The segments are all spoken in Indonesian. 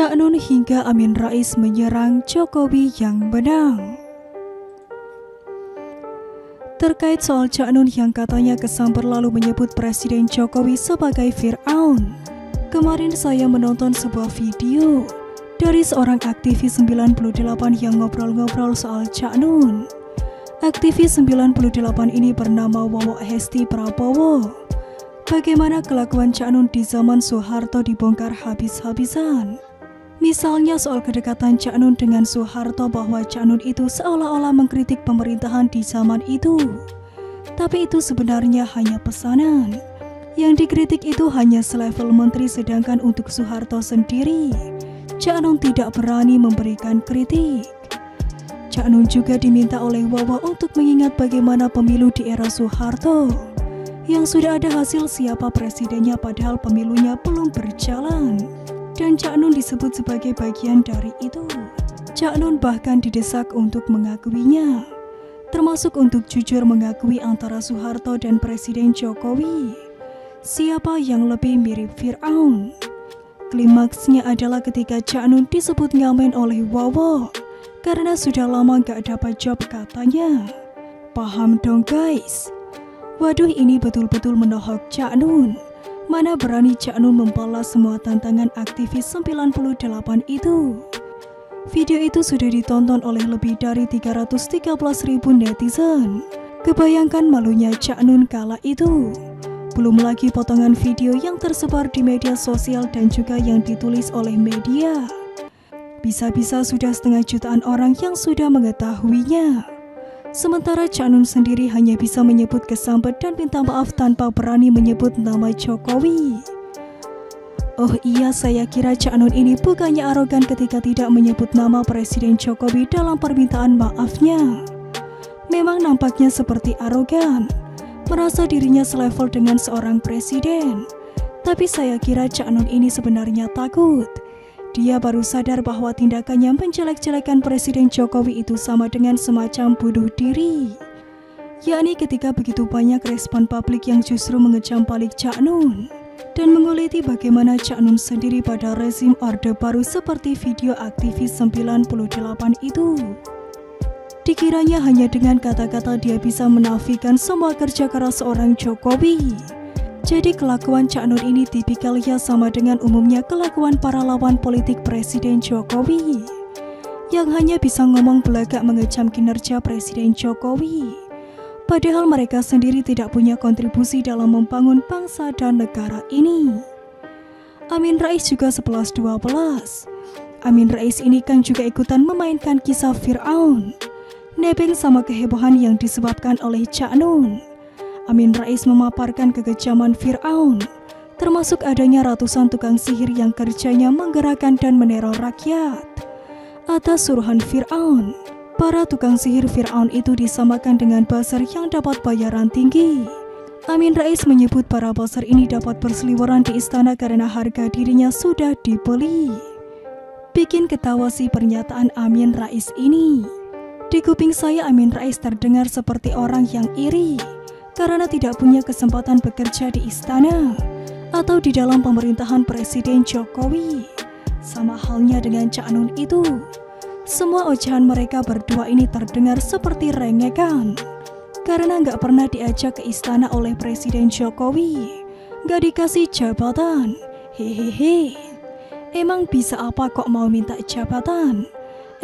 Cak Nun hingga Amin Rais menyerang Jokowi yang menang. Terkait soal Cak Nun yang katanya kesamper lalu menyebut Presiden Jokowi sebagai Fir'aun, kemarin saya menonton sebuah video dari seorang aktivis 98 yang ngobrol-ngobrol soal Cak Nun. Aktivis 98 ini bernama Wowo Hesti Prabowo. Bagaimana kelakuan Cak Nun di zaman Soeharto dibongkar habis-habisan. Misalnya soal kedekatan Cak Nun dengan Soeharto, bahwa Cak Nun itu seolah-olah mengkritik pemerintahan di zaman itu. Tapi itu sebenarnya hanya pesanan. Yang dikritik itu hanya selevel menteri, sedangkan untuk Soeharto sendiri, Cak Nun tidak berani memberikan kritik. Cak Nun juga diminta oleh Wowo untuk mengingat bagaimana pemilu di era Soeharto, yang sudah ada hasil siapa presidennya padahal pemilunya belum berjalan. Dan Cak Nun disebut sebagai bagian dari itu. Cak Nun bahkan didesak untuk mengakuinya, termasuk untuk jujur mengakui antara Soeharto dan Presiden Jokowi, siapa yang lebih mirip Fir'aun. Klimaksnya adalah ketika Cak Nun disebut ngamen oleh Wowo, karena sudah lama gak dapat job katanya. Paham dong guys? Waduh, ini betul-betul menohok Cak Nun. Mana berani Cak Nun membalas semua tantangan aktivis 98 itu. Video itu sudah ditonton oleh lebih dari 313.000 netizen. Kebayangkan malunya Cak Nun kala itu. Belum lagi potongan video yang tersebar di media sosial dan juga yang ditulis oleh media. Bisa-bisa sudah 500.000 jutaan orang yang sudah mengetahuinya. Sementara Cak Nun sendiri hanya bisa menyebut kesambet dan minta maaf tanpa berani menyebut nama Jokowi. Oh iya, saya kira Cak Nun ini bukannya arogan ketika tidak menyebut nama Presiden Jokowi dalam permintaan maafnya. Memang nampaknya seperti arogan, merasa dirinya selevel dengan seorang presiden. Tapi saya kira Cak Nun ini sebenarnya takut. Dia baru sadar bahwa tindakannya menjelek-jelekan Presiden Jokowi itu sama dengan semacam bunuh diri. Yakni ketika begitu banyak respon publik yang justru mengecam balik Cak Nun dan menguliti bagaimana Cak Nun sendiri pada rezim Orde Baru seperti video aktivis 98 itu. Dikiranya hanya dengan kata-kata dia bisa menafikan semua kerja keras seorang Jokowi. Jadi kelakuan Cak Nun ini tipikalnya sama dengan umumnya kelakuan para lawan politik Presiden Jokowi, yang hanya bisa ngomong belagak mengecam kinerja Presiden Jokowi, padahal mereka sendiri tidak punya kontribusi dalam membangun bangsa dan negara ini. Amin Rais juga 11-12. Amin Rais ini kan juga ikutan memainkan kisah Fir'aun, nebeng sama kehebohan yang disebabkan oleh Cak Nun. Amin Rais memaparkan kekejaman Fir'aun, termasuk adanya ratusan tukang sihir yang kerjanya menggerakkan dan meneror rakyat. Atas suruhan Fir'aun, para tukang sihir Fir'aun itu disamakan dengan basar yang dapat bayaran tinggi. Amin Rais menyebut para basar ini dapat berseliweran di istana karena harga dirinya sudah dibeli. Bikin ketawa sih pernyataan Amin Rais ini. Di kuping saya Amin Rais terdengar seperti orang yang iri karena tidak punya kesempatan bekerja di istana atau di dalam pemerintahan Presiden Jokowi. Sama halnya dengan Cak Nun itu. Semua ocehan mereka berdua ini terdengar seperti rengekan karena nggak pernah diajak ke istana oleh Presiden Jokowi, nggak dikasih jabatan. Hehehe. Emang bisa apa kok mau minta jabatan?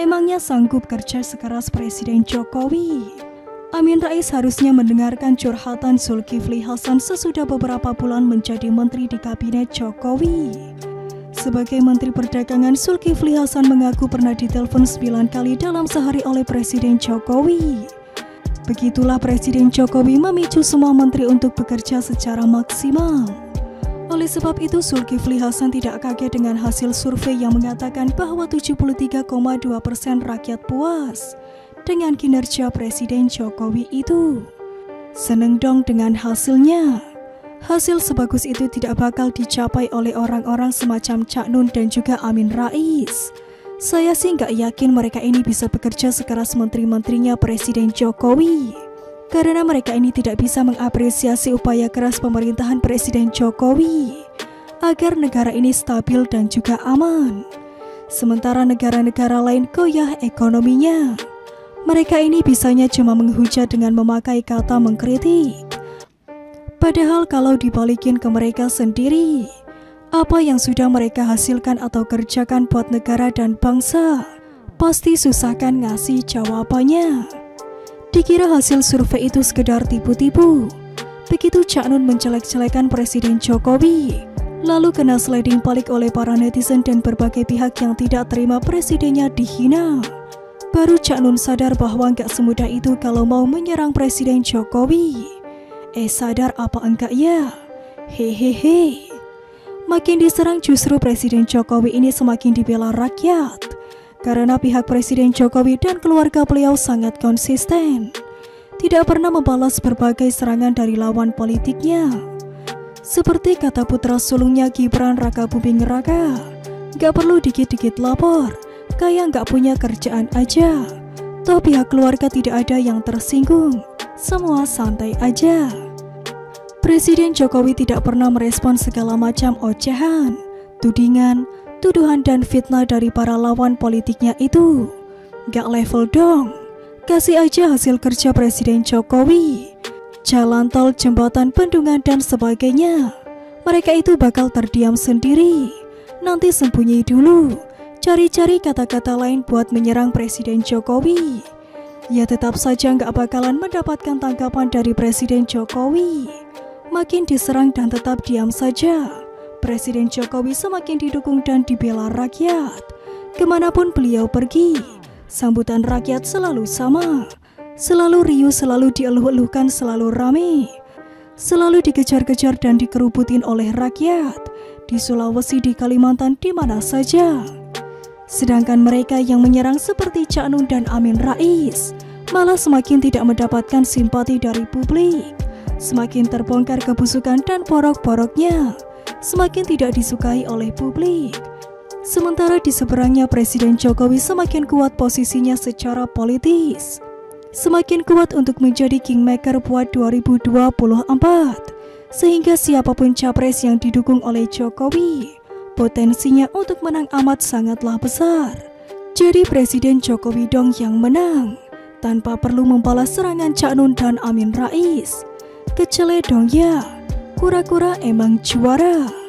Emangnya sanggup kerja sekeras Presiden Jokowi? Amin Rais harusnya mendengarkan curhatan Zulkifli Hasan sesudah beberapa bulan menjadi menteri di kabinet Jokowi. Sebagai Menteri Perdagangan, Zulkifli Hasan mengaku pernah ditelepon 9 kali dalam sehari oleh Presiden Jokowi. Begitulah Presiden Jokowi memicu semua menteri untuk bekerja secara maksimal. Oleh sebab itu, Zulkifli Hasan tidak kaget dengan hasil survei yang mengatakan bahwa 73,2% rakyat puas dengan kinerja Presiden Jokowi itu. Seneng dong dengan hasilnya. Hasil sebagus itu tidak bakal dicapai oleh orang-orang semacam Cak Nun dan juga Amin Rais. Saya sih nggak yakin mereka ini bisa bekerja sekeras menteri-menterinya Presiden Jokowi, karena mereka ini tidak bisa mengapresiasi upaya keras pemerintahan Presiden Jokowi agar negara ini stabil dan juga aman. sementara negara-negara lain goyah ekonominya. Mereka ini bisanya cuma menghujat dengan memakai kata mengkritik. Padahal kalau dibalikin ke mereka sendiri, apa yang sudah mereka hasilkan atau kerjakan buat negara dan bangsa, pasti susah kan ngasih jawabannya. Dikira hasil survei itu sekedar tipu-tipu. Begitu Cak Nun menjelek-jelekan Presiden Jokowi, lalu kena sliding balik oleh para netizen dan berbagai pihak yang tidak terima presidennya dihina. Baru Cak Nun sadar bahwa nggak semudah itu kalau mau menyerang Presiden Jokowi. Sadar apa enggak ya? Hehehe. Makin diserang justru Presiden Jokowi ini semakin dibela rakyat. Karena pihak Presiden Jokowi dan keluarga beliau sangat konsisten. Tidak pernah membalas berbagai serangan dari lawan politiknya. Seperti kata putra sulungnya Gibran Raka Buming Raka, gak perlu dikit-dikit lapor, kayak gak punya kerjaan aja. Toh pihak keluarga tidak ada yang tersinggung, semua santai aja. Presiden Jokowi tidak pernah merespon segala macam ocehan, tudingan, tuduhan dan fitnah dari para lawan politiknya itu. Gak level dong. Kasih aja hasil kerja Presiden Jokowi, jalan tol, jembatan, bendungan, dan sebagainya. Mereka itu bakal terdiam sendiri. Nanti sembunyi dulu, cari-cari kata-kata lain buat menyerang Presiden Jokowi. Ya tetap saja nggak bakalan mendapatkan tanggapan dari Presiden Jokowi. Makin diserang dan tetap diam saja, Presiden Jokowi semakin didukung dan dibela rakyat. Kemanapun beliau pergi, sambutan rakyat selalu sama, selalu riuh, selalu dieluh-eluhkan, selalu rame, selalu dikejar-kejar dan dikerubutin oleh rakyat, di Sulawesi, di Kalimantan, di mana saja. Sedangkan mereka yang menyerang seperti Cak Nun dan Amin Rais malah semakin tidak mendapatkan simpati dari publik, semakin terbongkar kebusukan dan porok-poroknya, semakin tidak disukai oleh publik. Sementara di seberangnya Presiden Jokowi semakin kuat posisinya secara politis, semakin kuat untuk menjadi kingmaker buat 2024, sehingga siapapun capres yang didukung oleh Jokowi, potensinya untuk menang amat sangatlah besar. Jadi Presiden Jokowi dong yang menang, tanpa perlu membalas serangan Cak Nun dan Amin Rais. Kecele dong ya, kura-kura emang juara.